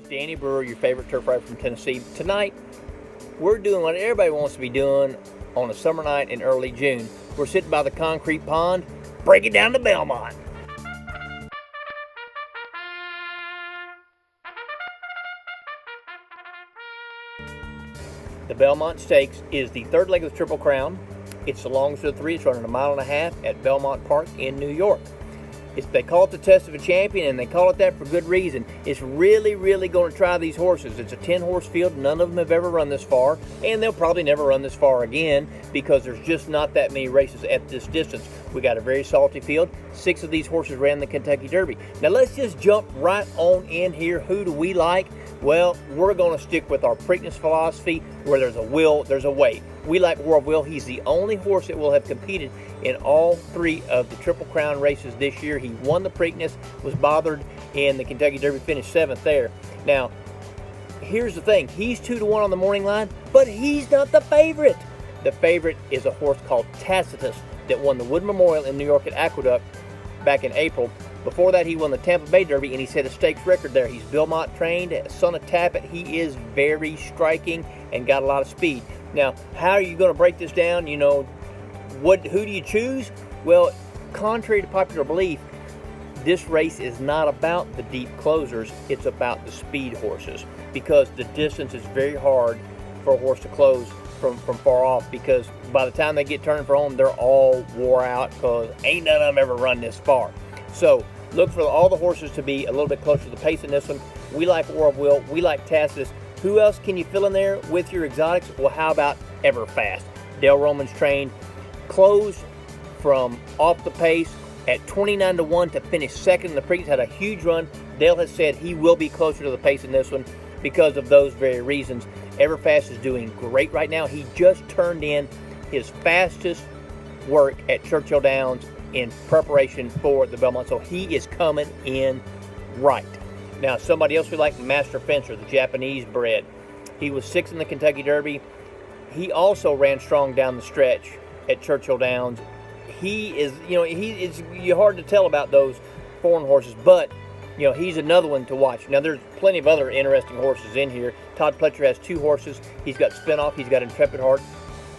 Danny Brewer, your favorite turf rider from Tennessee. Tonight, we're doing what everybody wants to be doing on a summer night in early June. We're sitting by the concrete pond, breaking down the Belmont. The Belmont Stakes is the third leg of the Triple Crown. It's the longest of the three. It's running 1.5 miles at Belmont Park in New York. They call it the test of a champion, and they call it that for good reason. It's really going to try these horses. It's a 10-horse field. None of them have ever run this far, and they'll probably never run this far again because there's just not that many races at this distance. We got a very salty field. 6 of these horses ran the Kentucky Derby. Now let's just jump right on in here. Who do we like? Well, we're going to stick with our Preakness philosophy. Where there's a will, there's a way. We like War of Will. He's the only horse that will have competed in all 3 of the Triple Crown races this year. He won the Preakness, was bothered in the Kentucky Derby, finished 7th there. Now, here's the thing. He's 2-1 on the morning line, but he's not the favorite. The favorite is a horse called Tacitus that won the Wood Memorial in New York at Aqueduct back in April. Before that, he won the Tampa Bay Derby, and he set a stakes record there. He's Belmont trained, son of Tappet. He is very striking and got a lot of speed. Now, how are you going to break this down? You know, who do you choose? Well, contrary to popular belief, this race is not about the deep closers. It's about the speed horses, because the distance is very hard for a horse to close from far off, because by the time they get turning for home, they're all wore out because ain't none of them ever run this far. So look for all the horses to be a little bit closer to the pace in this one. We like War of Will. We like Tacitus. Who else can you fill in there with your exotics? Well, how about Everfast? Dale Roman's trained, closed from off the pace at 29-1 to finish second in the Preakness. Had a huge run. Dale has said he will be closer to the pace in this one because of those very reasons. Everfast is doing great right now. He just turned in his fastest work at Churchill Downs in preparation for the Belmont, so he is coming in right. Now, somebody else we like, Master Fencer, the Japanese bred. He was 6th in the Kentucky Derby. He also ran strong down the stretch at Churchill Downs. He is, it's hard to tell about those foreign horses, but he's another one to watch. Now, there's plenty of other interesting horses in here. Todd Pletcher has 2 horses. He's got Spinoff. He's got Intrepid Heart.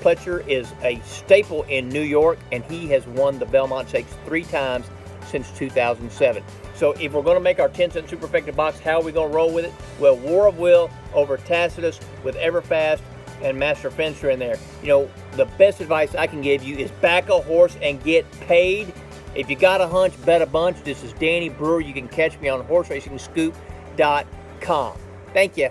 Pletcher is a staple in New York, and he has won the Belmont Stakes 3 times since 2007. So if we're going to make our 10-cent superfecta box, how are we going to roll with it? Well, War of Will over Tacitus with Everfast and Master Fencer in there. The best advice I can give you is back a horse and get paid. If you got a hunch, bet a bunch. This is Danny Brewer. You can catch me on horseracing.com. Thank you.